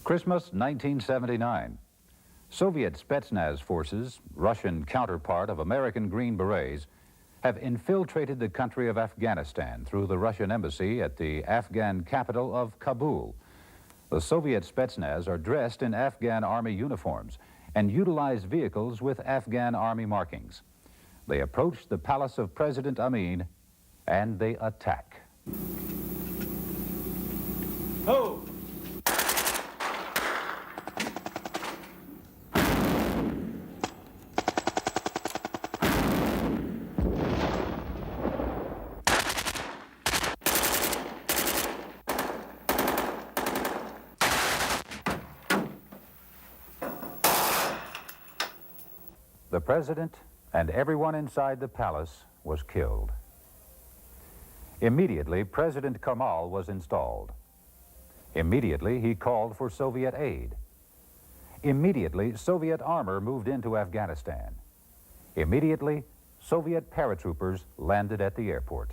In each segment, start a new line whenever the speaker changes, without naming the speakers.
Christmas 1979. Soviet Spetsnaz forces, Russian counterpart of American Green Berets, have infiltrated the country of Afghanistan through the Russian embassy at the Afghan capital of Kabul. The Soviet Spetsnaz are dressed in Afghan army uniforms and utilize vehicles with Afghan army markings. They approach the palace of President Amin and they attack.
Oh!
The president and everyone inside the palace was killed. Immediately, President Kemal was installed. Immediately, he called for Soviet aid. Immediately, Soviet armor moved into Afghanistan. Immediately, Soviet paratroopers landed at the airport.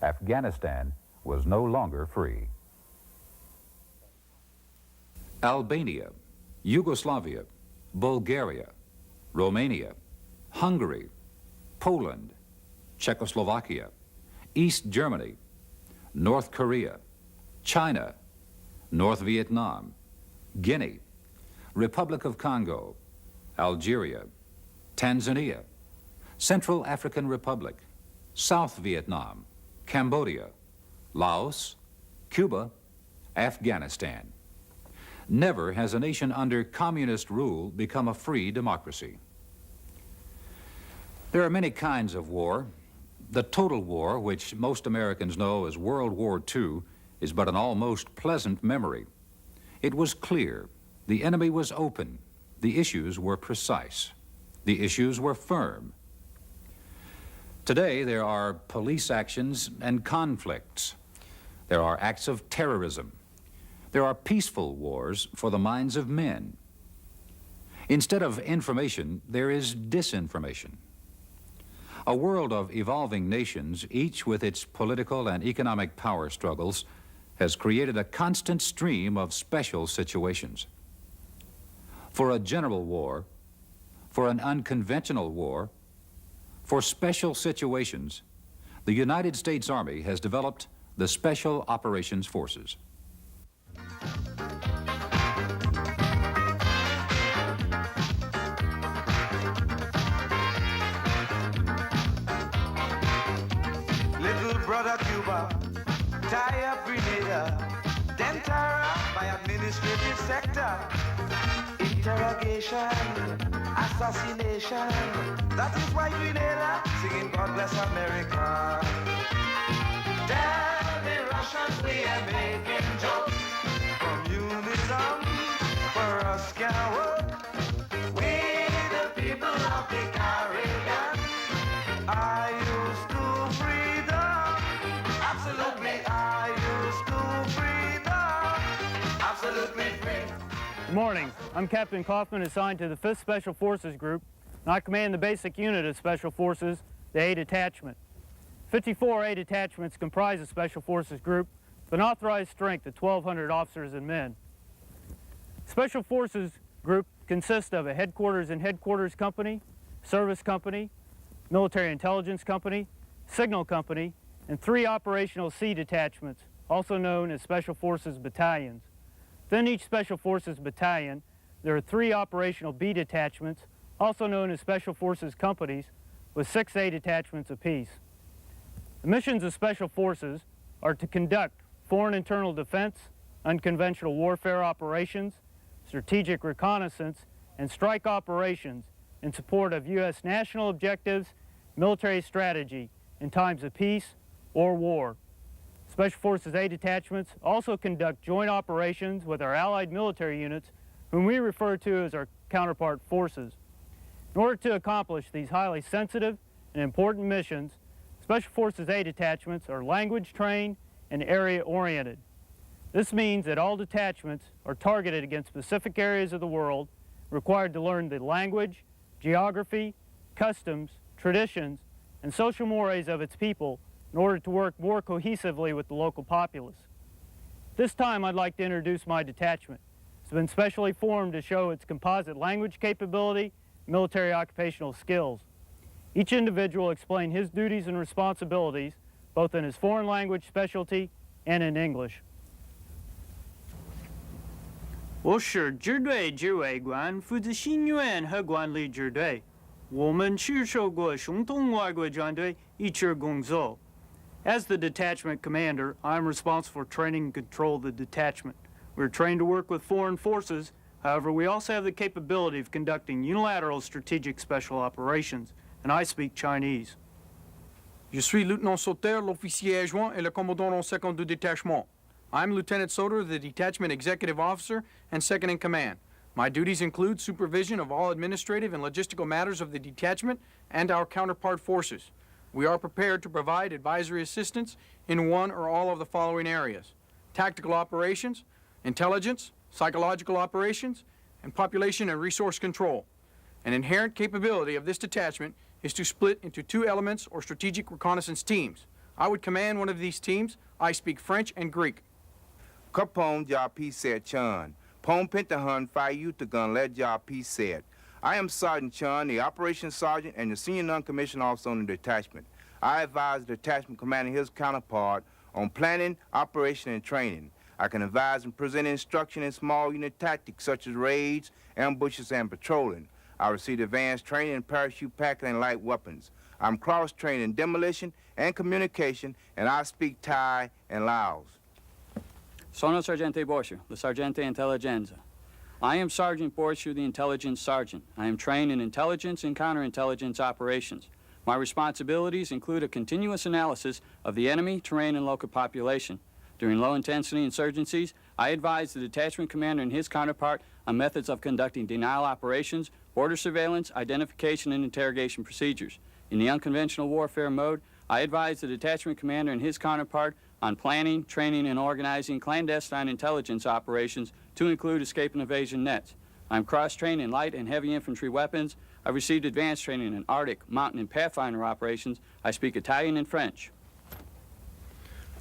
Afghanistan was no longer free. Albania, Yugoslavia, Bulgaria, Romania, Hungary, Poland, Czechoslovakia, East Germany, North Korea, China, North Vietnam, Guinea, Republic of Congo, Algeria, Tanzania, Central African Republic, South Vietnam, Cambodia, Laos, Cuba, Afghanistan. Never has a nation under communist rule become a free democracy. There are many kinds of war. The total war, which most Americans know as World War II, is but an almost pleasant memory. It was clear. The enemy was open. The issues were precise. The issues were firm. Today, there are police actions and conflicts. There are acts of terrorism. There are peaceful wars for the minds of men. Instead of information, there is disinformation. A world of evolving nations, each with its political and economic power struggles, has created a constant stream of special situations. For a general war, for an unconventional war, for special situations, the United States Army has developed the Special Operations Forces.
Tie up Grenada, then Tara by administrative sector. Interrogation, assassination. That is why Grenada singing God Bless America. Tell the Russians we are making jokes. Communism for us can work. We the people of the Caribbean are used to freedom. Absolutely, I used to freedom. Absolutely free.
Good morning. I'm Captain Kaufman, assigned to the 5th Special Forces Group, and I command the basic unit of Special Forces, the A Detachment. 54 A detachments comprise the Special Forces Group, with an authorized strength of 1,200 officers and men. Special Forces Group consists of a headquarters and headquarters company, service company, military intelligence company, signal company, and 3 operational C detachments, also known as Special Forces battalions. Within each Special Forces battalion, there are 3 operational B detachments, also known as Special Forces companies, with 6 A detachments apiece. The missions of Special Forces are to conduct foreign internal defense, unconventional warfare operations, strategic reconnaissance, and strike operations in support of U.S. national objectives, military strategy in times of peace or war. Special Forces A detachments also conduct joint operations with our allied military units, whom we refer to as our counterpart forces. In order to accomplish these highly sensitive and important missions, Special Forces A detachments are language trained and area oriented. This means that all detachments are targeted against specific areas of the world, required to learn the language, geography, customs, traditions, and social mores of its people in order to work more cohesively with the local populace. This time I'd like to introduce my detachment. It's been specially formed to show its composite language capability, military occupational skills. Each individual explained his duties and responsibilities, both in his foreign language specialty and in English. 我是支队指挥官，负责新员和管理支队。我们是受过相同外国战队一起工作。As the detachment commander, I'm responsible for training and control the detachment. We're trained to work with foreign forces. However, we also have the capability of conducting unilateral strategic special operations, and I speak Chinese.
Je suis lieutenant Sauter, l'officier adjoint et le commandant second du détachement. I'm Lieutenant Sauter, the detachment executive officer and second in command. My duties include supervision of all administrative and logistical matters of the detachment and our counterpart forces. We are prepared to provide advisory assistance in one or all of the following areas: tactical operations, intelligence, psychological operations, and population and resource control. An inherent capability of this detachment is to split into two elements or strategic reconnaissance teams. I would command one of these teams. I speak French and Greek.
Kapong Japi said Chun. Pong Pentahun Fayu Tagun Led Japi said. I am Sergeant Chun, the operations sergeant and the senior non-commissioned officer on the detachment. I advise the detachment commander and his counterpart on planning, operation, and training. I can advise and present instruction in small unit tactics such as raids, ambushes, and patrolling. I received advanced training in parachute packing and light weapons. I'm cross-trained in demolition and communication, and I speak Thai and Laos.
Sono Sergente Borschu, the Sergente Intelligenza. I am Sergeant Borschu, the Intelligence Sergeant. I am trained in intelligence and counterintelligence operations. My responsibilities include a continuous analysis of the enemy, terrain, and local population. During low-intensity insurgencies, I advise the detachment commander and his counterpart on methods of conducting denial operations, border surveillance, identification, and interrogation procedures. In the unconventional warfare mode, I advise the detachment commander and his counterpart on planning, training, and organizing clandestine intelligence operations to include escape and evasion nets. I'm cross-trained in light and heavy infantry weapons. I've received advanced training in Arctic, mountain, and pathfinder operations. I speak Italian and French.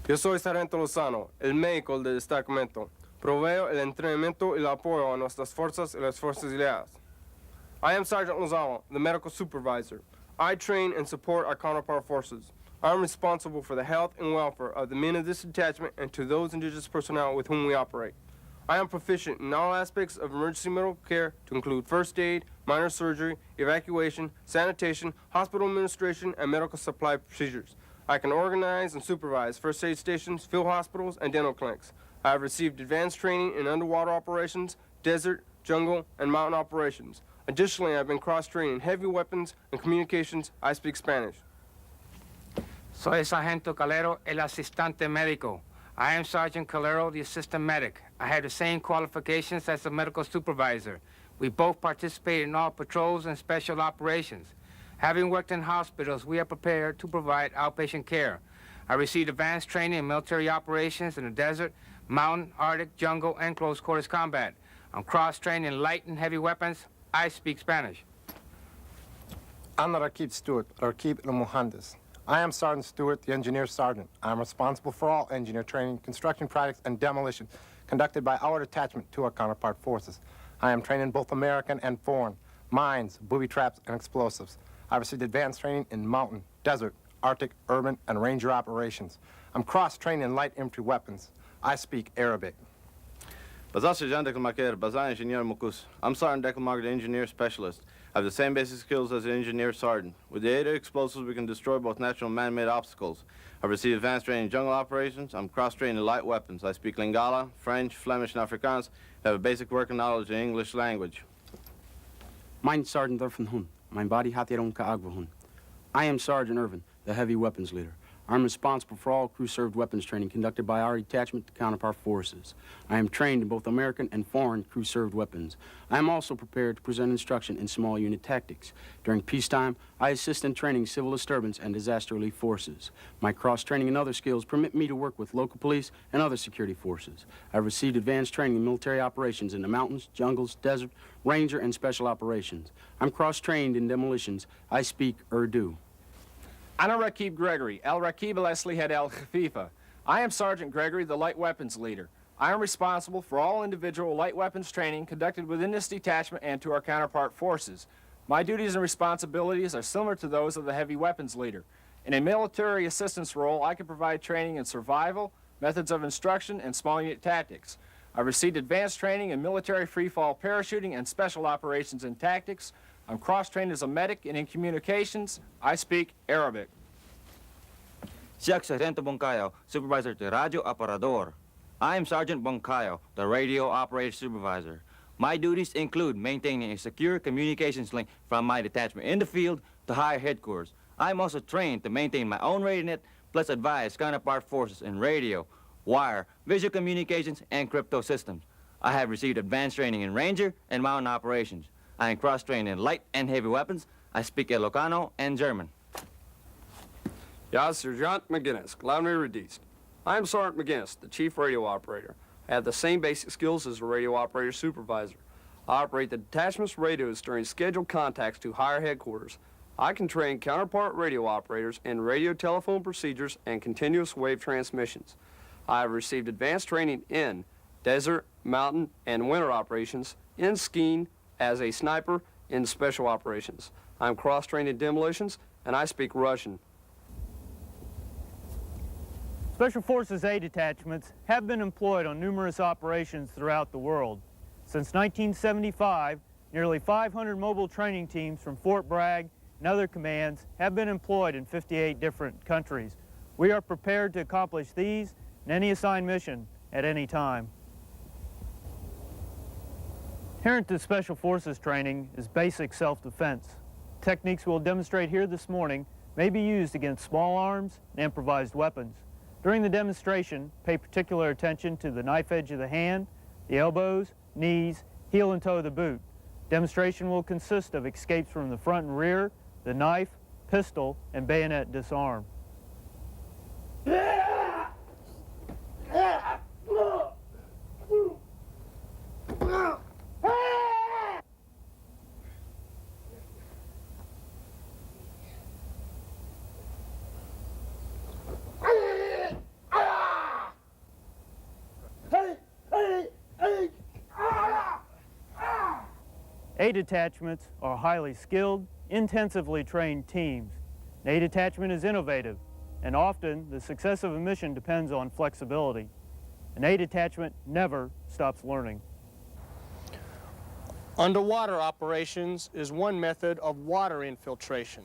Yo soy Sargento Lozano, el médico del destacamento. Proveo el entrenamiento y el apoyo a nuestras fuerzas y las fuerzas aliadas. I am Sergeant Lozano, the medical supervisor. I train and support our counterpart forces. I am responsible for the health and welfare of the men of this detachment and to those indigenous personnel with whom we operate. I am proficient in all aspects of emergency medical care to include first aid, minor surgery, evacuation, sanitation, hospital administration, and medical supply procedures. I can organize and supervise first aid stations, field hospitals, and dental clinics. I have received advanced training in underwater operations, desert, jungle, and mountain operations. Additionally, I've been cross-trained in heavy weapons and communications. I speak Spanish.
Soy Sargento Calero, el asistente médico. I am Sergeant Calero, the assistant medic. I have the same qualifications as the medical supervisor. We both participate in all patrols and special operations. Having worked in hospitals, we are prepared to provide outpatient care. I received advanced training in military operations in the desert, mountain, Arctic, jungle, and close quarters combat. I'm cross-trained in light and heavy weapons. I speak Spanish.
I'm Rakib Stewart, Rakib Muhandas. I am Sergeant Stewart, the Engineer Sergeant. I am responsible for all engineer training, construction projects, and demolition conducted by our detachment to our counterpart forces. I am trained in both American and foreign, mines, booby traps, and explosives. I received advanced training in mountain, desert, Arctic, urban, and ranger operations. I'm cross-trained in light infantry weapons. I speak Arabic.
Bazar Sergeant Declamaker, Bazar Engineer Mukus. I'm Sergeant Declamaker, the Engineer Specialist. I have the same basic skills as the Engineer Sergeant. With the aid of explosives, we can destroy both natural and man-made obstacles. I've received advanced training in jungle operations. I'm cross-trained in light weapons. I speak Lingala, French, Flemish, and Afrikaans. I have a basic working knowledge in English language.
Mein Sergeant Irvin Hun. Mein body Hatiron Kaagwa Hun. I am Sergeant Irvin, the heavy weapons leader. I'm responsible for all crew-served weapons training conducted by our detachment to counterpart forces. I am trained in both American and foreign crew-served weapons. I am also prepared to present instruction in small unit tactics. During peacetime, I assist in training civil disturbance and disaster relief forces. My cross-training and other skills permit me to work with local police and other security forces. I've received advanced training in military operations in the mountains, jungles, desert, ranger, and special operations. I'm cross-trained in demolitions. I speak Urdu.
Ana Rakib Gregory, El Rakib al Eslihed El Khafifa. I am Sergeant Gregory, the light weapons leader.
I am responsible for all individual light weapons training conducted within this detachment and to our counterpart forces. My duties and responsibilities are similar to those of the heavy weapons leader. In a military assistance role, I can provide training in survival, methods of instruction, and small unit tactics. I received advanced training in military free-fall parachuting and special operations and tactics. I'm cross-trained as a medic and in communications. I speak Arabic.
Siak Sargento Boncayo, Supervisor de Radio Aparador. I am Sergeant Boncayo, the Radio Operator Supervisor. My duties include maintaining a secure communications link from my detachment in the field to higher headquarters. I'm also trained to maintain my own radio net, plus advise counterpart forces in radio, wire, visual communications, and crypto systems. I have received advanced training in Ranger and mountain operations. I am cross-trained in light and heavy weapons. I speak Ilocano and German.
Ja, Sergeant McGinnis, Glavny Radist. I am Sergeant McGinnis, the Chief Radio Operator. I have the same basic skills as a Radio Operator Supervisor. I operate the detachment's radios during scheduled contacts to higher headquarters. I can train counterpart radio operators in radio telephone procedures and continuous wave transmissions. I have received advanced training in desert, mountain, and winter operations, in skiing, as a sniper, in special operations. I'm cross-trained in demolitions, and I speak Russian.
Special Forces A detachments have been employed on numerous operations throughout the world. Since 1975, nearly 500 mobile training teams from Fort Bragg and other commands have been employed in 58 different countries. We are prepared to accomplish these and any assigned mission at any time. Inherent to Special Forces training is basic self-defense. Techniques we'll demonstrate here this morning may be used against small arms and improvised weapons. During the demonstration, pay particular attention to the knife edge of the hand, the elbows, knees, heel and toe of the boot. Demonstration will consist of escapes from the front and rear, the knife, pistol, and bayonet disarm. A detachments are highly skilled, intensively trained teams. An A detachment is innovative, and often the success of a mission depends on flexibility. An A detachment never stops learning.
Underwater operations is one method of water infiltration.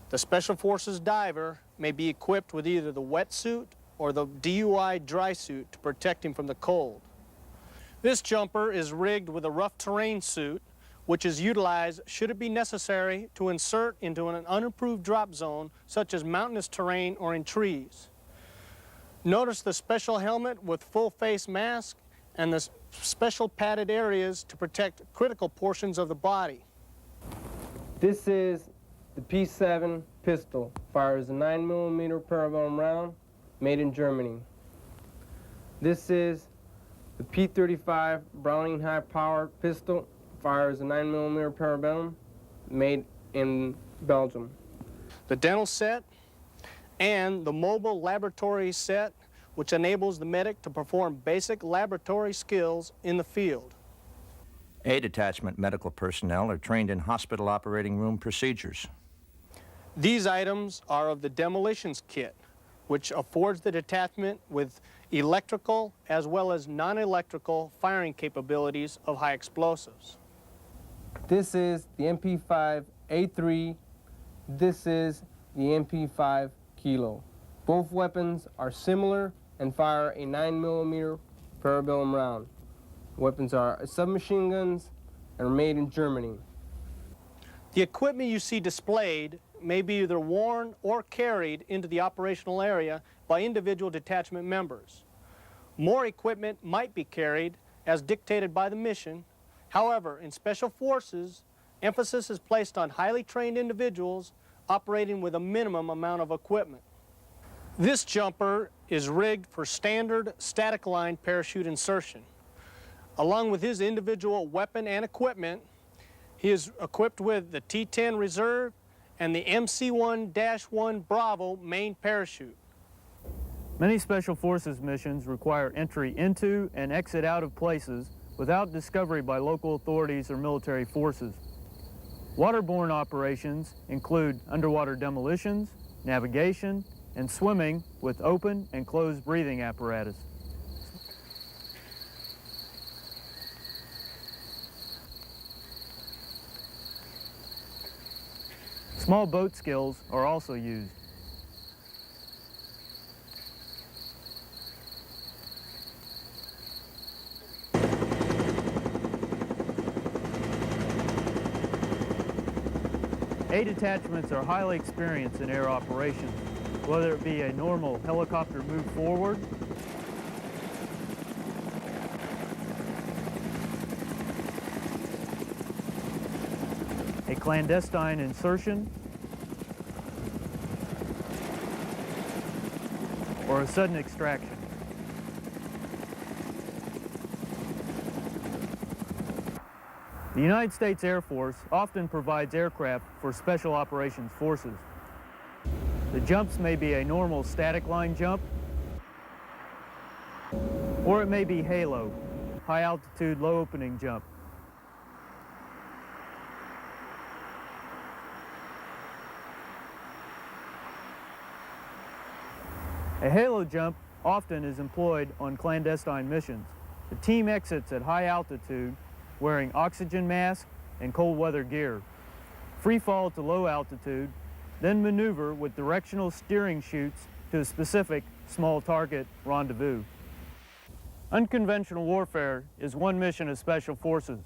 The Special Forces diver may be equipped with either the wetsuit or the DUI dry suit to protect him from the cold. This jumper is rigged with a rough terrain suit, which is utilized should it be necessary to insert into an unapproved drop zone, such as mountainous terrain or in trees. Notice the special helmet with full face mask and the special padded areas to protect critical portions of the body.
This is the P7 pistol. Fires a 9mm parabellum round made in Germany. This is the P35 Browning high-power pistol. Fires a 9mm parabellum made in Belgium.
The dental set and the mobile laboratory set, which enables the medic to perform basic laboratory skills in the field.
A detachment medical personnel are trained in hospital operating room procedures.
These items are of the demolitions kit, which affords the detachment with electrical as well as non-electrical firing capabilities of high explosives.
This is the MP5A3. This is the MP5 Kilo. Both weapons are similar and fire a 9mm parabellum round. Weapons are submachine guns and are made in Germany.
The equipment you see displayed may be either worn or carried into the operational area by individual detachment members. More equipment might be carried as dictated by the mission. However, in Special Forces, emphasis is placed on highly trained individuals operating with a minimum amount of equipment. This jumper is rigged for standard static line parachute insertion. Along with his individual weapon and equipment, he is equipped with the T-10 Reserve and the MC-1-1 Bravo main parachute.
Many Special Forces missions require entry into and exit out of places without discovery by local authorities or military forces. Waterborne operations include underwater demolitions, navigation, and swimming with open and closed breathing apparatus. Small boat skills are also used. A detachments are highly experienced in air operations, whether it be a normal helicopter move forward, a clandestine insertion, or a sudden extraction. The United States Air Force often provides aircraft for Special Operations Forces. The jumps may be a normal static line jump, or it may be HALO, high altitude, low opening jump. A HALO jump often is employed on clandestine missions. The team exits at high altitude wearing oxygen mask and cold weather gear. Free fall to low altitude, then maneuver with directional steering chutes to a specific small target rendezvous. Unconventional warfare is one mission of Special Forces.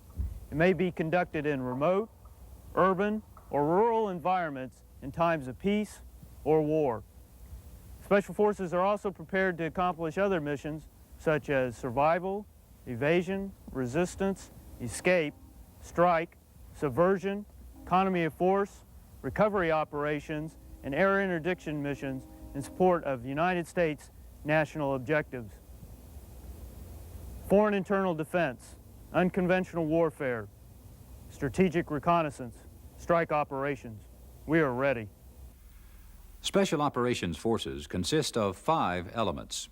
It may be conducted in remote, urban, or rural environments in times of peace or war. Special Forces are also prepared to accomplish other missions such as survival, evasion, resistance, escape, strike, subversion, economy of force, recovery operations, and air interdiction missions in support of United States national objectives. Foreign internal defense, unconventional warfare, strategic reconnaissance, strike operations. We are ready.
Special Operations Forces consist of 5 elements: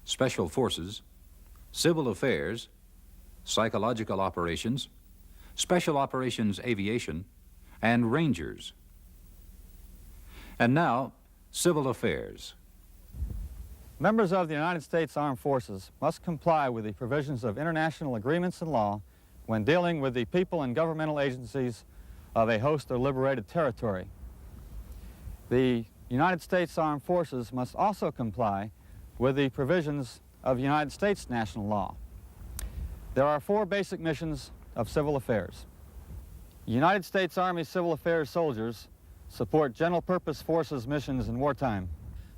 Special Forces, Civil Affairs, Psychological Operations, Special Operations Aviation, and Rangers. And now, Civil Affairs.
Members of the United States Armed Forces must comply with the provisions of international agreements and law when dealing with the people and governmental agencies of a host or liberated territory. The United States Armed Forces must also comply with the provisions of United States national law. There are 4 basic missions of civil affairs. United States Army Civil Affairs soldiers support general purpose forces missions in wartime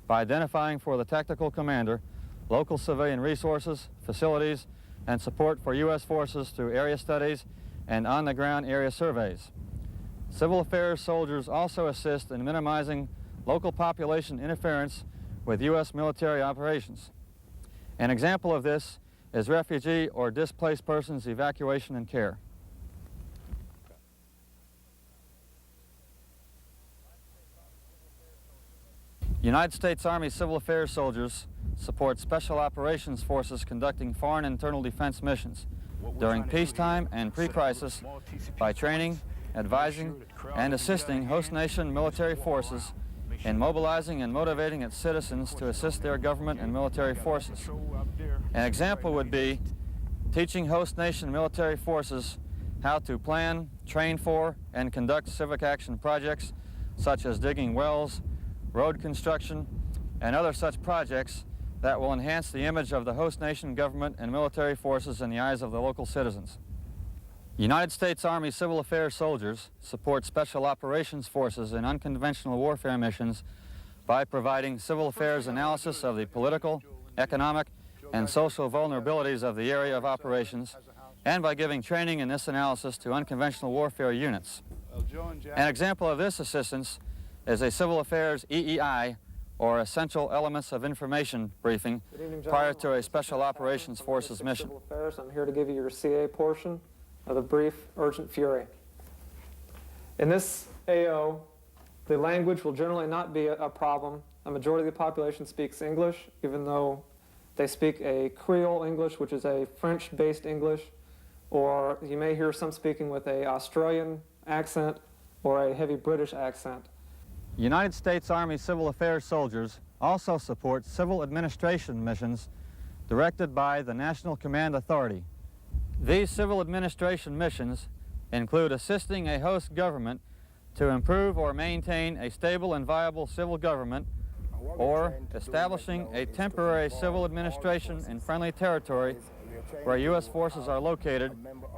by identifying for the tactical commander local civilian resources, facilities, and support for U.S. forces through area studies and on-the-ground area surveys. Civil affairs soldiers also assist in minimizing local population interference with U.S. military operations. An example of this is refugee or displaced persons evacuation and care. United States Army Civil Affairs soldiers support Special Operations Forces conducting foreign internal defense missions during peacetime and pre-crisis by training, advising, and assisting host nation military forces in mobilizing and motivating its citizens to assist their government and military forces. An example would be teaching host nation military forces how to plan, train for, and conduct civic action projects such as digging wells, road construction, and other such projects that will enhance the image of the host nation government and military forces in the eyes of the local citizens. United States Army Civil Affairs soldiers support Special Operations Forces in unconventional warfare missions by providing civil affairs analysis of the political, economic, and social vulnerabilities of the area of operations, and by giving training in this analysis to unconventional warfare units. An example of this assistance is a Civil Affairs EEI, or Essential Elements of Information briefing prior to a Special Operations Forces mission.
I'm here to give you your CA portion of the brief Urgent Fury. In this AO, the language will generally not be a problem a majority of the population speaks English, even though they speak a Creole English, which is a French-based English, or you may hear some speaking with an Australian accent or a heavy British accent.
United States Army Civil Affairs soldiers also support civil administration missions directed by the National Command Authority. These civil administration missions include assisting a host government to improve or maintain a stable and viable civil government, or establishing a temporary civil administration in friendly territory where U.S. forces are located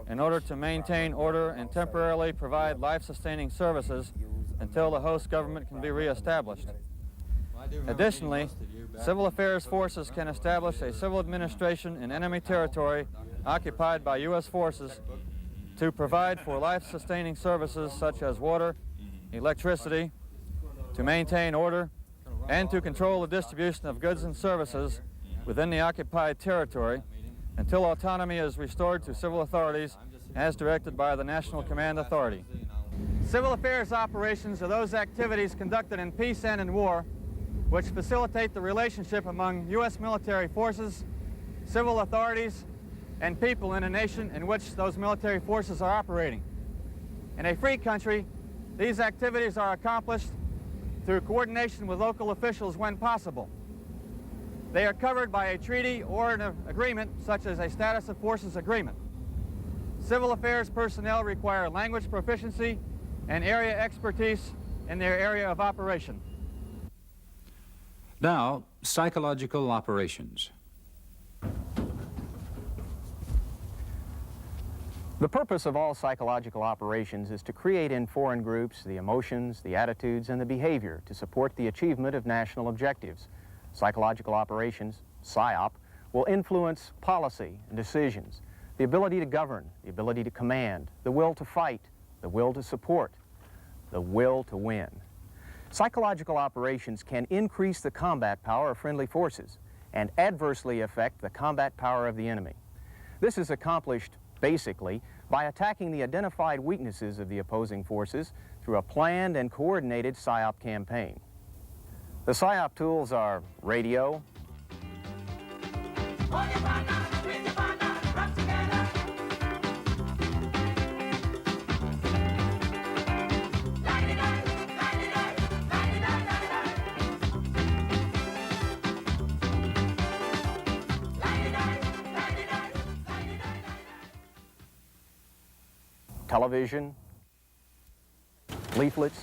in order to maintain order and temporarily provide life-sustaining services until the host government can be reestablished. Additionally, civil affairs forces can establish a civil administration in enemy territory occupied by U.S. forces to provide for life-sustaining services such as water, electricity, to maintain order, and to control the distribution of goods and services within the occupied territory until autonomy is restored to civil authorities as directed by the National Command Authority. Civil affairs operations are those activities conducted in peace and in war which facilitate the relationship among U.S. military forces, civil authorities, and people in a nation in which those military forces are operating. In a free country, these activities are accomplished through coordination with local officials when possible. They are covered by a treaty or an agreement, such as a status of forces agreement. Civil affairs personnel require language proficiency and area expertise in their area of operation.
Now, psychological operations.
The purpose of all psychological operations is to create in foreign groups the emotions, the attitudes, and the behavior to support the achievement of national objectives. Psychological operations, PSYOP, will influence policy and decisions, the ability to govern, the ability to command, the will to fight, the will to support, the will to win. Psychological operations can increase the combat power of friendly forces and adversely affect the combat power of the enemy. This is accomplished basically by attacking the identified weaknesses of the opposing forces through a planned and coordinated PSYOP campaign. The PSYOP tools are radio, television, leaflets,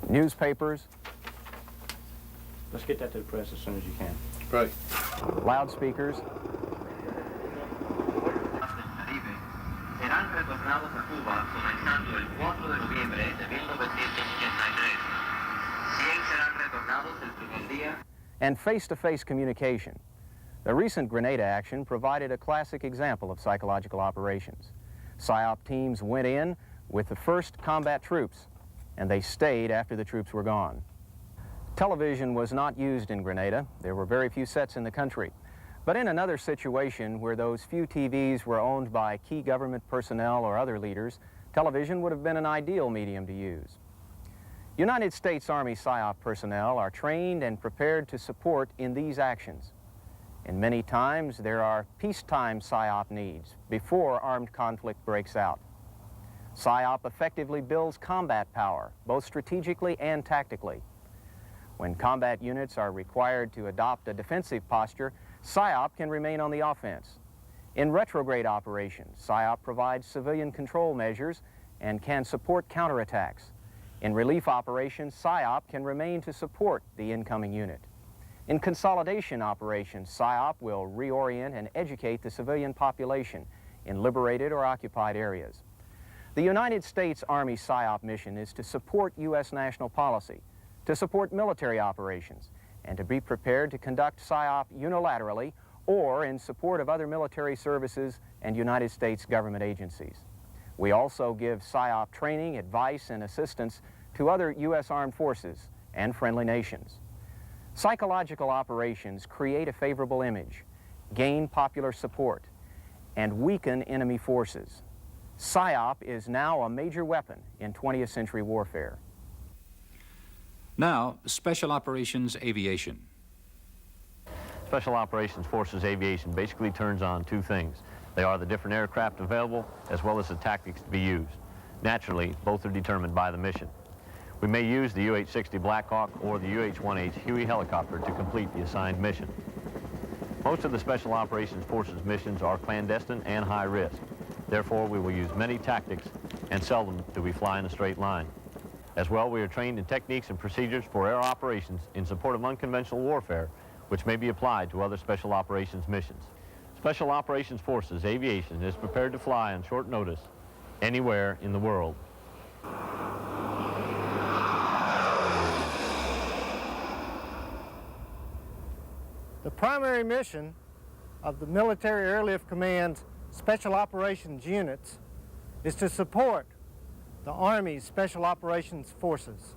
newspapers.
Let's get that to the press as soon as you can.
Right.
Loudspeakers,
serán retornados a Cuba comenzando el 4 de noviembre de 1983. 100 serán retornados el primer día.
and face-to-face communication. The recent Grenada action provided a classic example of psychological operations. PSYOP teams went in with the first combat troops, and they stayed after the troops were gone. Television was not used in Grenada. There were very few sets in the country. But in another situation where those few TVs were owned by key government personnel or other leaders, television would have been an ideal medium to use. United States Army PSYOP personnel are trained and prepared to support in these actions. And many times there are peacetime PSYOP needs before armed conflict breaks out. PSYOP effectively builds combat power, both strategically and tactically. When combat units are required to adopt a defensive posture, PSYOP can remain on the offense. In retrograde operations, PSYOP provides civilian control measures and can support counterattacks. In relief operations, PSYOP can remain to support the incoming unit. In consolidation operations, PSYOP will reorient and educate the civilian population in liberated or occupied areas. The United States Army PSYOP mission is to support U.S. national policy, to support military operations, and to be prepared to conduct PSYOP unilaterally or in support of other military services and United States government agencies. We also give PSYOP training, advice, and assistance to other U.S. armed forces and friendly nations. Psychological operations create a favorable image, gain popular support, and weaken enemy forces. PSYOP is now a major weapon in 20th century warfare.
Now, Special Operations Aviation.
Special Operations Forces Aviation basically turns on two things. They are the different aircraft available as well as the tactics to be used. Naturally, both are determined by the mission. We may use the UH-60 Blackhawk or the UH-1H Huey helicopter to complete the assigned mission. Most of the Special Operations Forces missions are clandestine and high risk. Therefore, we will use many tactics and seldom do we fly in a straight line. As well, we are trained in techniques and procedures for air operations in support of unconventional warfare, which may be applied to other Special Operations missions. Special Operations Forces Aviation is prepared to fly on short notice anywhere in the world.
The primary mission of the Military Airlift Command's Special Operations units is to support the Army's Special Operations Forces.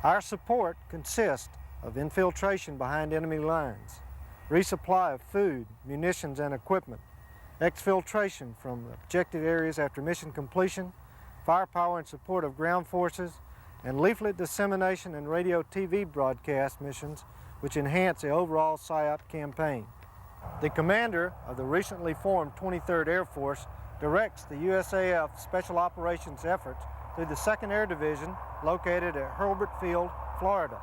Our support consists of infiltration behind enemy lines, resupply of food, munitions, and equipment, exfiltration from objective areas after mission completion, firepower in support of ground forces, and leaflet dissemination and radio TV broadcast missions which enhance the overall PSYOP campaign. The commander of the recently formed 23rd Air Force directs the USAF Special Operations efforts through the 2nd Air Division located at Hurlburt Field, Florida.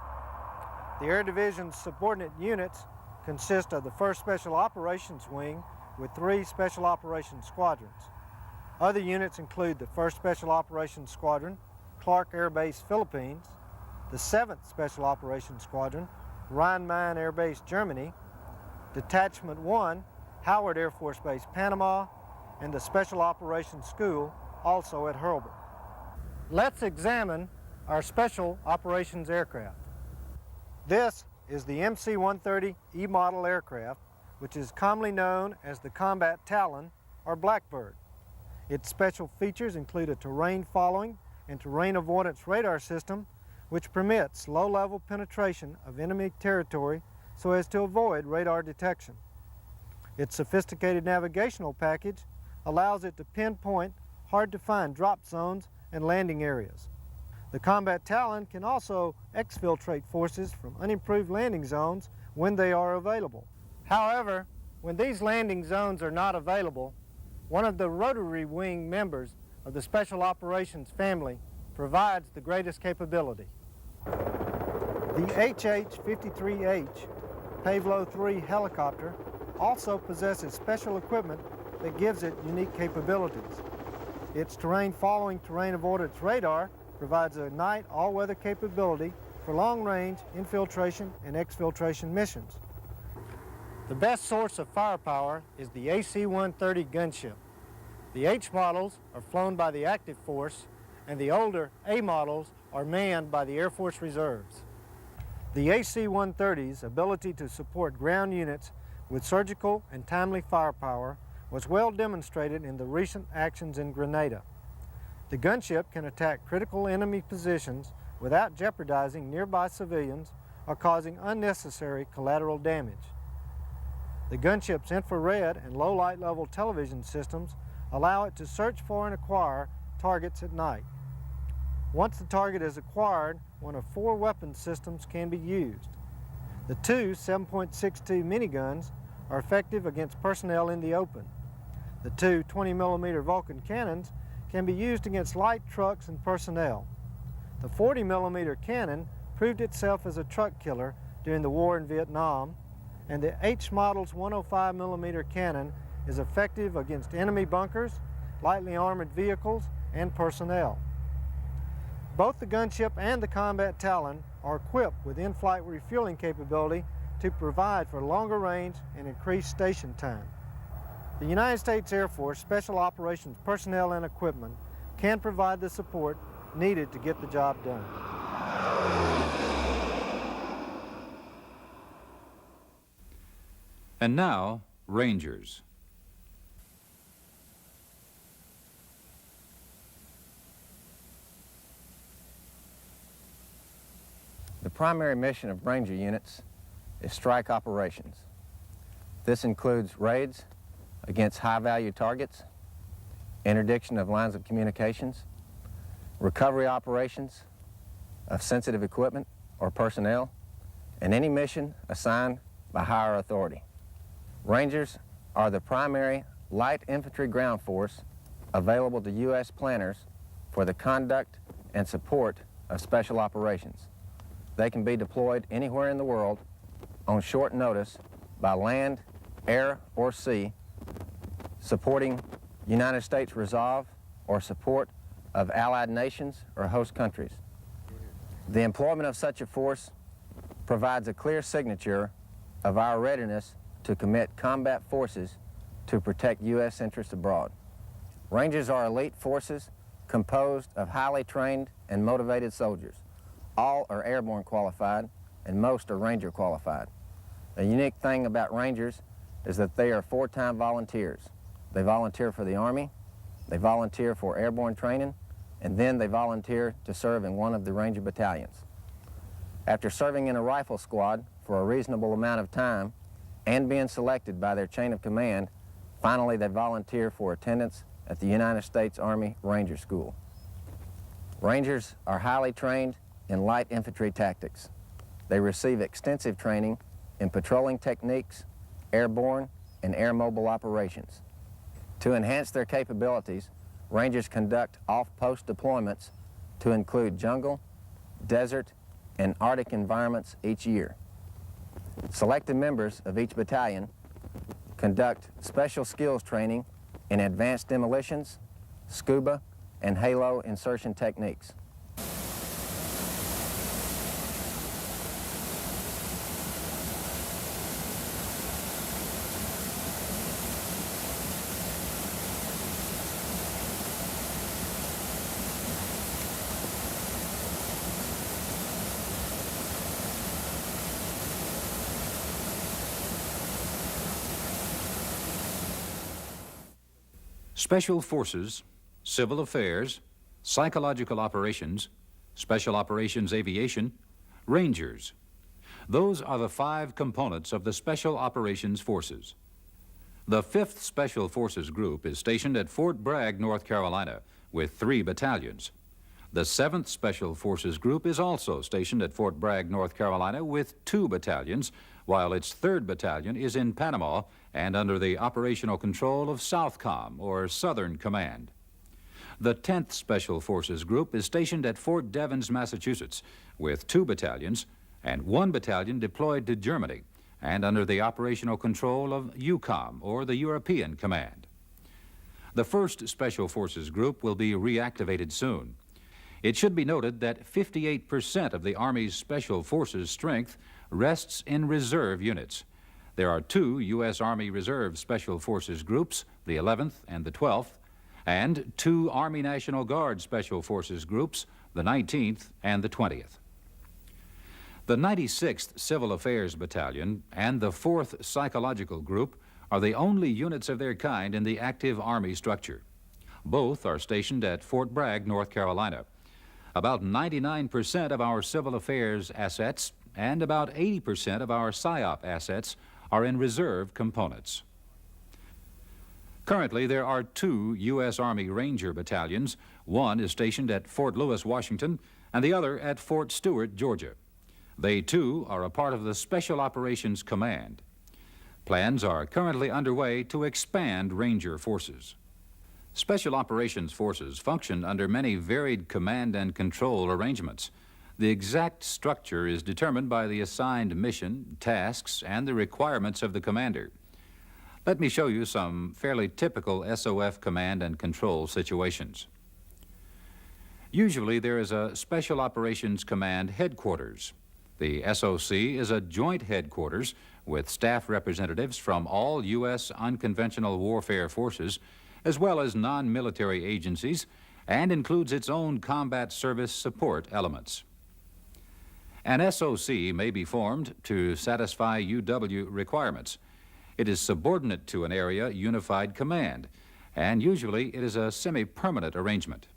The Air Division's subordinate units consist of the 1st Special Operations Wing with 3 Special Operations Squadrons. Other units include the 1st Special Operations Squadron, Clark Air Base, Philippines, the 7th Special Operations Squadron, Rhein-Main Air Base, Germany, Detachment 1, Howard Air Force Base, Panama, and the Special Operations School, also at Hurlburt. Let's examine our Special Operations aircraft. This is the MC-130 E-model aircraft, which is commonly known as the Combat Talon or Blackbird. Its special features include a terrain following and terrain avoidance radar system which permits low-level penetration of enemy territory so as to avoid radar detection. Its sophisticated navigational package allows it to pinpoint hard-to-find drop zones and landing areas. The Combat Talon can also exfiltrate forces from unimproved landing zones when they are available. However, when these landing zones are not available, one of the rotary wing members of the Special Operations family provides the greatest capability. The HH-53H Pavlo III helicopter also possesses special equipment that gives it unique capabilities. Its terrain-following, terrain-avoidance radar provides a night all-weather capability for long-range infiltration and exfiltration missions. The best source of firepower is the AC-130 gunship. The H models are flown by the active force, and the older A models are manned by the Air Force Reserves. The AC-130's ability to support ground units with surgical and timely firepower was well demonstrated in the recent actions in Grenada. The gunship can attack critical enemy positions without jeopardizing nearby civilians or causing unnecessary collateral damage. The gunship's infrared and low light level television systems allow it to search for and acquire targets at night. Once the target is acquired, one of 4 weapon systems can be used. The 2 7.62 miniguns are effective against personnel in the open. The 2 20mm Vulcan cannons can be used against light trucks and personnel. The 40mm cannon proved itself as a truck killer during the war in Vietnam, and the H model's 105mm cannon is effective against enemy bunkers, lightly armored vehicles, and personnel. Both the gunship and the Combat Talon are equipped with in-flight refueling capability to provide for longer range and increased station time. The United States Air Force Special Operations personnel and equipment can provide the support needed to get the job done.
And now, Rangers.
The primary mission of Ranger units is strike operations. This includes raids against high-value targets, interdiction of lines of communications, recovery operations of sensitive equipment or personnel, and any mission assigned by higher authority. Rangers are the primary light infantry ground force available to U.S. planners for the conduct and support of special operations. They can be deployed anywhere in the world on short notice by land, air, or sea, supporting United States resolve or support of allied nations or host countries. The employment of such a force provides a clear signature of our readiness to commit combat forces to protect U.S. interests abroad. Rangers are elite forces composed of highly trained and motivated soldiers. All are airborne qualified, and most are Ranger qualified. The unique thing about Rangers is that they are four-time volunteers. They volunteer for the Army, they volunteer for airborne training, and then they volunteer to serve in one of the Ranger battalions. After serving in a rifle squad for a reasonable amount of time and being selected by their chain of command, finally they volunteer for attendance at the United States Army Ranger School. Rangers are highly trained in light infantry tactics. They receive extensive training in patrolling techniques, airborne and air mobile operations. To enhance their capabilities, Rangers conduct off-post deployments to include jungle, desert, and Arctic environments each year. Selected members of each battalion conduct special skills training in advanced demolitions, scuba, and halo insertion techniques.
Special Forces, Civil Affairs, Psychological Operations, Special Operations Aviation, Rangers. Those are the 5 components of the Special Operations Forces. The 5th Special Forces Group is stationed at Fort Bragg, North Carolina, with 3 battalions. The 7th Special Forces Group is also stationed at Fort Bragg, North Carolina, with 2 battalions, while its 3rd Battalion is in Panama and under the operational control of SOUTHCOM, or Southern Command. The 10th Special Forces Group is stationed at Fort Devens, Massachusetts, with 2 battalions and 1 battalion deployed to Germany and under the operational control of EUCOM, or the European Command. The 1st Special Forces Group will be reactivated soon. It should be noted that 58% of the Army's Special Forces strength rests in reserve units. There are 2 U.S. Army Reserve Special Forces groups, the 11th and the 12th, and 2 Army National Guard Special Forces groups, the 19th and the 20th. The 96th Civil Affairs Battalion and the 4th Psychological Group are the only units of their kind in the active Army structure. Both are stationed at Fort Bragg, North Carolina. About 99% of our civil affairs assets and about 80% of our PSYOP assets are in reserve components. Currently, there are 2 U.S. Army Ranger battalions. One is stationed at Fort Lewis, Washington, and the other at Fort Stewart, Georgia. They, too, are a part of the Special Operations Command. Plans are currently underway to expand Ranger forces. Special Operations Forces function under many varied command and control arrangements. The exact structure is determined by the assigned mission, tasks, and the requirements of the commander. Let me show you some fairly typical S.O.F. command and control situations. Usually there is a Special Operations Command headquarters. The S.O.C. is a joint headquarters with staff representatives from all U.S. unconventional warfare forces, as well as non-military agencies, and includes its own combat service support elements. An S.O.C. may be formed to satisfy UW requirements. It is subordinate to an area unified command, and usually it is a semi-permanent arrangement.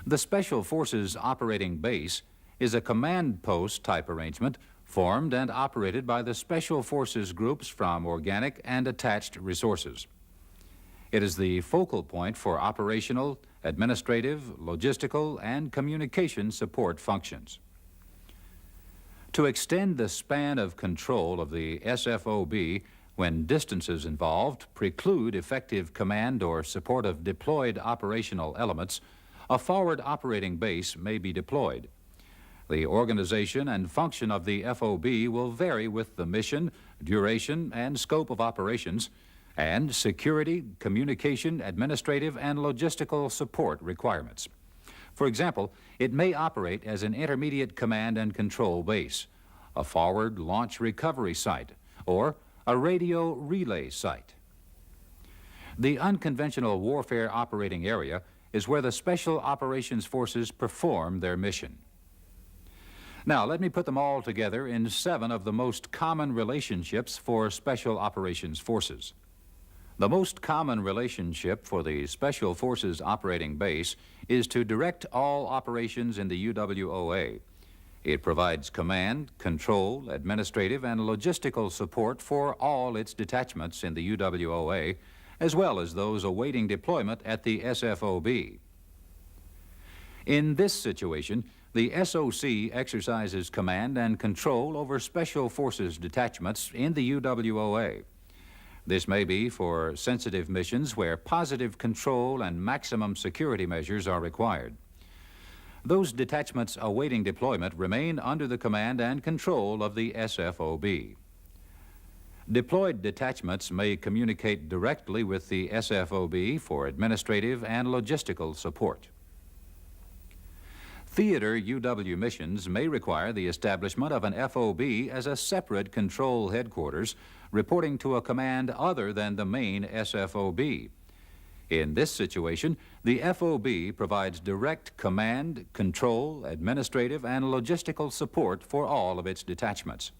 The Special Forces operating base is a command post type arrangement formed and operated by the Special Forces groups from organic and attached resources. It is the focal point for operational, administrative, logistical, and communication support functions. To extend the span of control of the SFOB when distances involved preclude effective command or support of deployed operational elements, a forward operating base may be deployed. The organization and function of the FOB will vary with the mission, duration, and scope of operations, and security, communication, administrative, and logistical support requirements. For example, it may operate as an intermediate command and control base, a forward launch recovery site, or a radio relay site. The unconventional warfare operating area is where the Special Operations Forces perform their mission. Now, let me put them all together in 7 of the most common relationships for Special Operations Forces. The most common relationship for the Special Forces operating base is to direct all operations in the UWOA. It provides command, control, administrative, and logistical support for all its detachments in the UWOA, as well as those awaiting deployment at the SFOB. In this situation, the S.O.C. exercises command and control over Special Forces detachments in the UWOA. This may be for sensitive missions where positive control and maximum security measures are required. Those detachments awaiting deployment remain under the command and control of the SFOB. Deployed detachments may communicate directly with the SFOB for administrative and logistical support. Theater UW missions may require the establishment of an FOB as a separate control headquarters reporting to a command other than the main SFOB. In this situation, the FOB provides direct command, control, administrative, and logistical support for all of its detachments.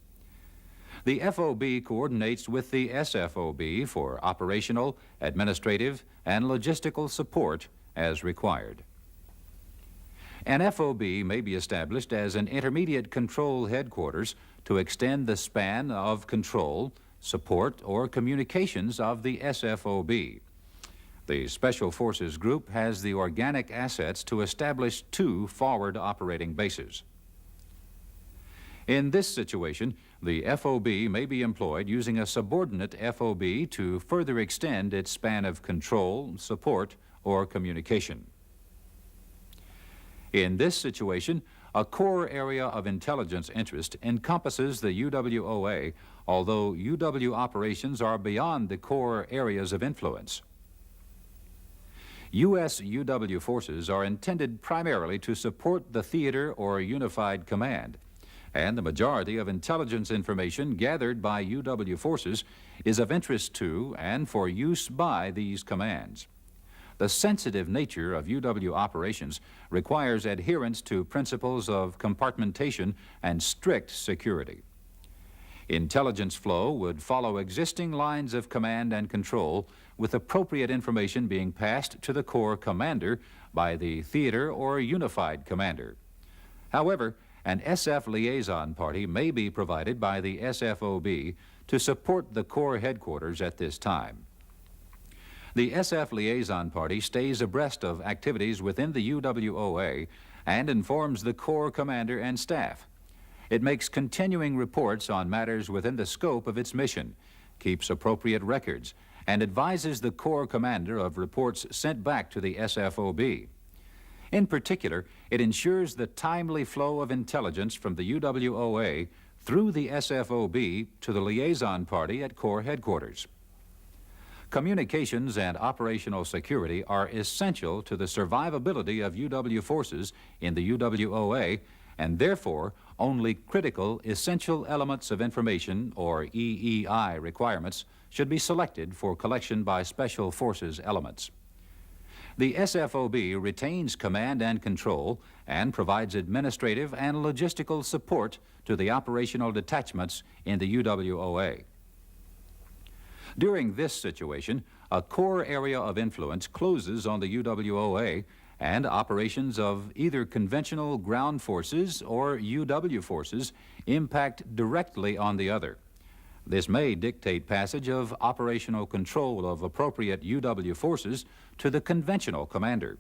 The FOB coordinates with the SFOB for operational, administrative, and logistical support as required. An FOB may be established as an intermediate control headquarters to extend the span of control, support, or communications of the SFOB. The Special Forces Group has the organic assets to establish 2 forward operating bases. In this situation, the FOB may be employed using a subordinate FOB to further extend its span of control, support, or communication. In this situation, a core area of intelligence interest encompasses the UWOA, although UW operations are beyond the core areas of influence. U.S. UW forces are intended primarily to support the theater or unified command, and the majority of intelligence information gathered by UW forces is of interest to and for use by these commands. The sensitive nature of UW operations requires adherence to principles of compartmentation and strict security. Intelligence flow would follow existing lines of command and control, with appropriate information being passed to the Corps commander by the theater or unified commander. However, an SF liaison party may be provided by the SFOB to support the Corps headquarters at this time. The SF liaison party stays abreast of activities within the UWOA and informs the Corps commander and staff. It makes continuing reports on matters within the scope of its mission, keeps appropriate records, and advises the Corps commander of reports sent back to the SFOB. In particular, it ensures the timely flow of intelligence from the UWOA through the SFOB to the liaison party at Corps headquarters. Communications and operational security are essential to the survivability of UW forces in the UWOA, and therefore only critical essential elements of information, or EEI requirements, should be selected for collection by Special Forces elements. The SFOB retains command and control and provides administrative and logistical support to the operational detachments in the UWOA. During this situation, a core area of influence closes on the UWOA and operations of either conventional ground forces or UW forces impact directly on the other. This may dictate passage of operational control of appropriate UW forces to the conventional commander.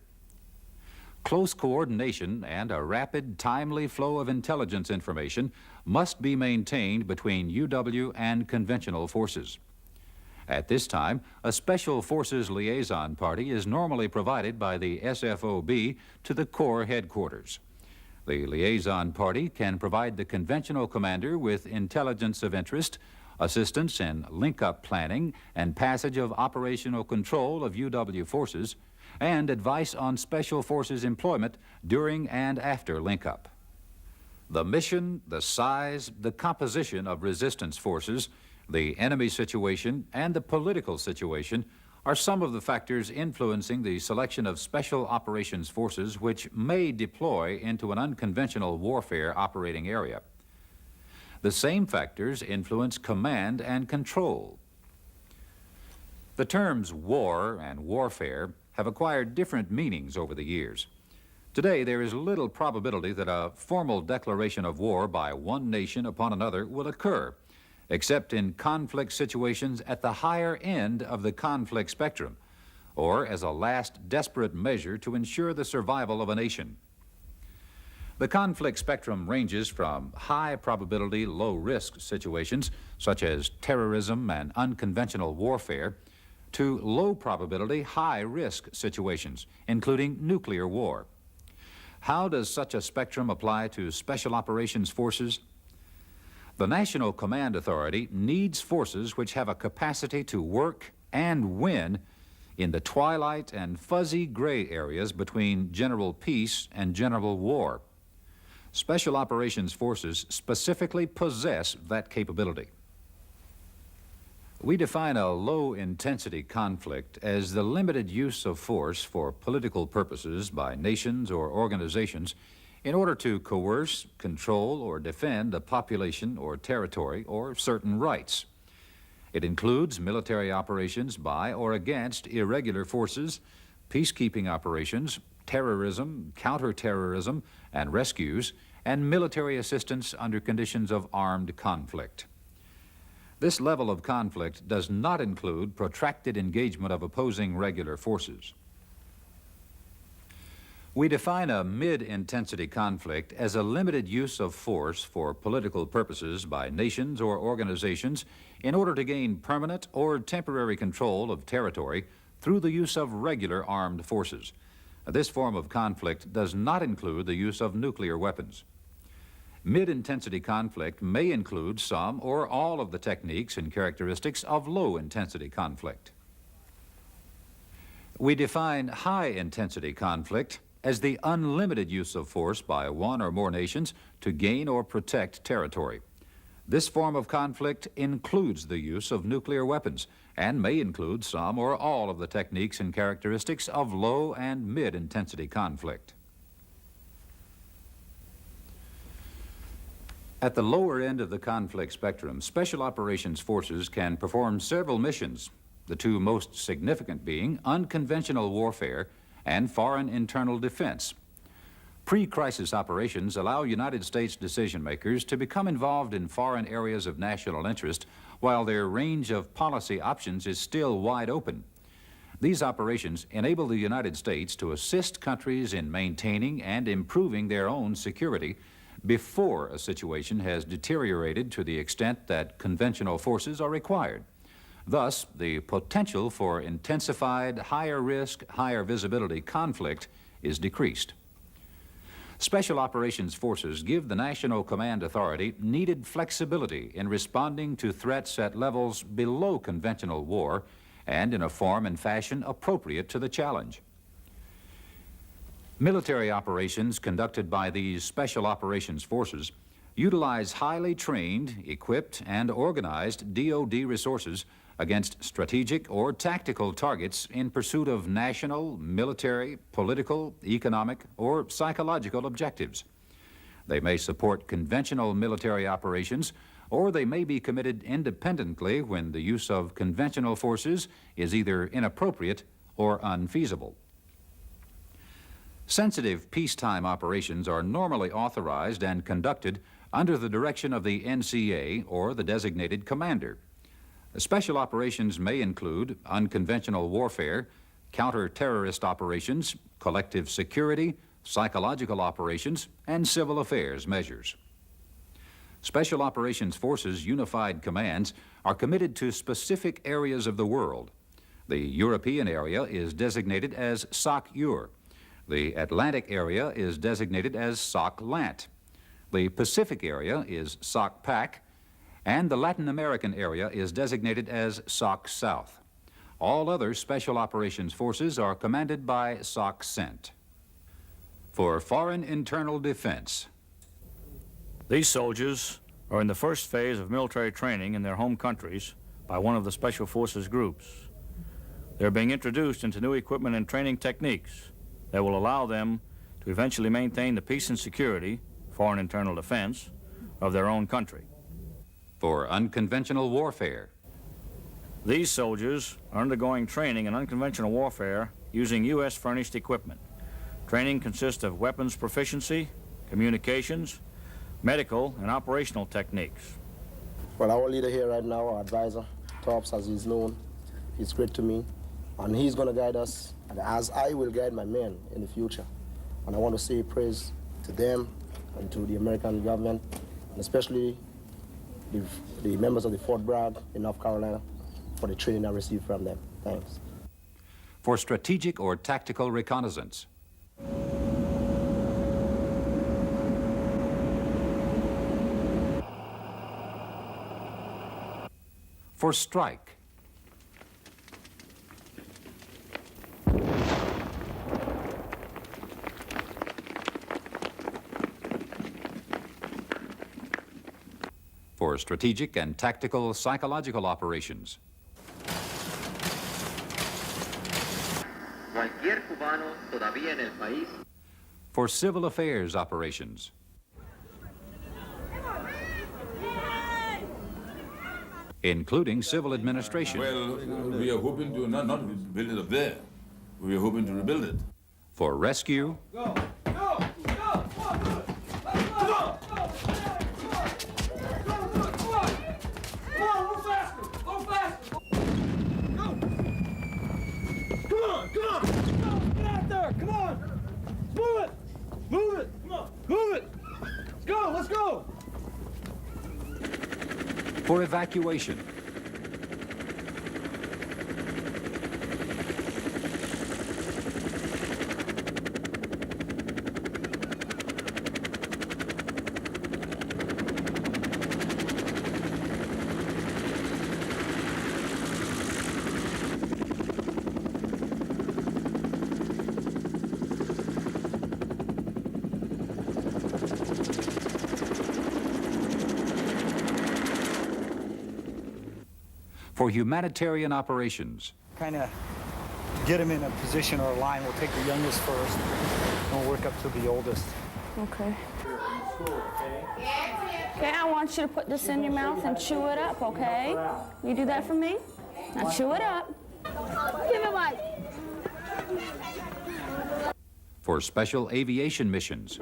Close coordination and a rapid, timely flow of intelligence information must be maintained between UW and conventional forces. At this time, a Special Forces Liaison Party is normally provided by the SFOB to the Corps headquarters. The Liaison Party can provide the conventional commander with intelligence of interest, assistance in link-up planning and passage of operational control of UW forces, and advice on Special Forces employment during and after link-up. The mission, the size, the composition of resistance forces, the enemy situation, and the political situation are some of the factors influencing the selection of special operations forces which may deploy into an unconventional warfare operating area. The same factors influence command and control. The terms war and warfare have acquired different meanings over the years. Today, there is little probability that a formal declaration of war by one nation upon another will occur, except in conflict situations at the higher end of the conflict spectrum, or as a last desperate measure to ensure the survival of a nation. The conflict spectrum ranges from high probability, low risk situations, such as terrorism and unconventional warfare, to low probability, high risk situations, including nuclear war. How does such a spectrum apply to special operations forces? The National Command Authority needs forces which have a capacity to work and win in the twilight and fuzzy gray areas between general peace and general war. Special operations forces specifically possess that capability. We define a low-intensity conflict as the limited use of force for political purposes by nations or organizations in order to coerce, control, or defend a population or territory or certain rights. It includes military operations by or against irregular forces, peacekeeping operations, terrorism, counterterrorism, and rescues, and military assistance under conditions of armed conflict. This level of conflict does not include protracted engagement of opposing regular forces. We define a mid-intensity conflict as a limited use of force for political purposes by nations or organizations in order to gain permanent or temporary control of territory through the use of regular armed forces. This form of conflict does not include the use of nuclear weapons. Mid-intensity conflict may include some or all of the techniques and characteristics of low-intensity conflict. We define high-intensity conflict as the unlimited use of force by one or more nations to gain or protect territory. This form of conflict includes the use of nuclear weapons and may include some or all of the techniques and characteristics of low and mid-intensity conflict. At the lower end of the conflict spectrum, special operations forces can perform several missions, the two most significant being unconventional warfare and foreign internal defense. Pre-crisis operations allow United States decision-makers to become involved in foreign areas of national interest while their range of policy options is still wide open. These operations enable the United States to assist countries in maintaining and improving their own security before a situation has deteriorated to the extent that conventional forces are required. Thus, the potential for intensified, higher risk, higher visibility conflict is decreased. Special operations forces give the National Command Authority needed flexibility in responding to threats at levels below conventional war and in a form and fashion appropriate to the challenge. Military operations conducted by these special operations forces utilize highly trained, equipped, and organized DoD resources against strategic or tactical targets in pursuit of national, military, political, economic, or psychological objectives. They may support conventional military operations, or they may be committed independently when the use of conventional forces is either inappropriate or unfeasible. Sensitive peacetime operations are normally authorized and conducted under the direction of the NCA or the designated commander. Special operations may include unconventional warfare, counter-terrorist operations, collective security, psychological operations, and civil affairs measures. Special Operations Forces Unified Commands are committed to specific areas of the world. The European area is designated as SOC-EUR. The Atlantic area is designated as SOC-LANT. The Pacific area is SOC-PAC, and the Latin American area is designated as SOC-South. All other Special Operations Forces are commanded by SOC-CENT. For foreign internal defense.
These soldiers are in the first phase of military training in their home countries by one of the Special Forces groups. They're being introduced into new equipment and training techniques that will allow them to eventually maintain the peace and security, foreign internal defense, of their own country.
For unconventional warfare.
These soldiers are undergoing training in unconventional warfare using U.S. furnished equipment. Training consists of weapons proficiency, communications, medical, and operational techniques.
Well, our leader here right now, our advisor, Tops, as he's known, he's great to me, and he's going to guide us, as I will guide my men in the future. And I want to say praise to them and to the American government, and especially the members of the Fort Bragg in North Carolina for the training I received from them. Thanks.
For strategic or tactical reconnaissance. For strike. For strategic and tactical psychological operations.
Cualquier cubano todavía en el país.
For civil affairs operations. Including civil administration.
Well, we are hoping to not build it up there. We are hoping to rebuild it.
For rescue.
Go! Go! Go! Let's go!
For evacuation. For humanitarian operations.
Kind of get them in a position or a line. We'll take the youngest first, and we'll work up to the oldest.
Okay. Okay, I want you to put this in your mouth and chew it up, okay? You do that for me? Now chew it up. Give it one.
For special aviation missions.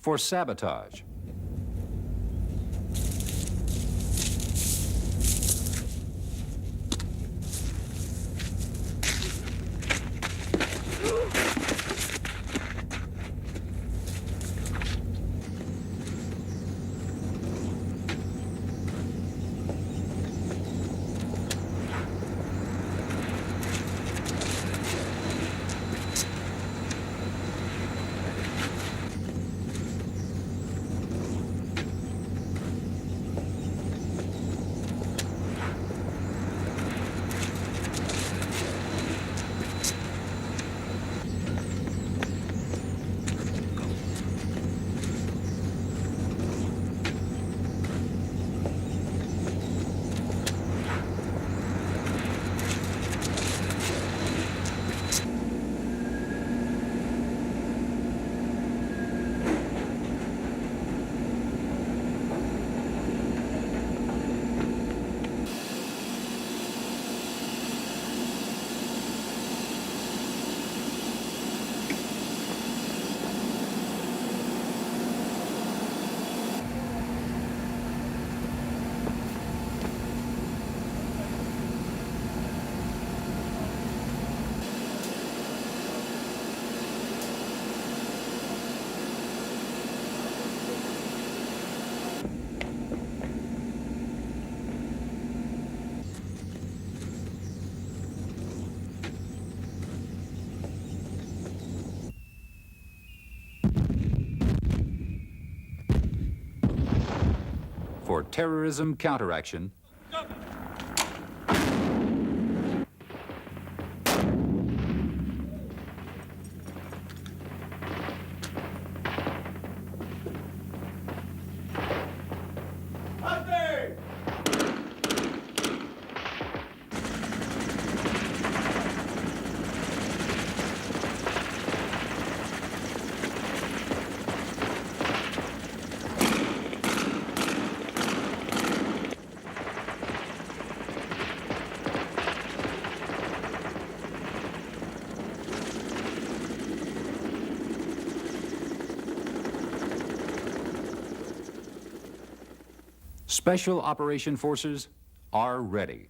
For sabotage. for terrorism counteraction, Special Operation Forces are ready.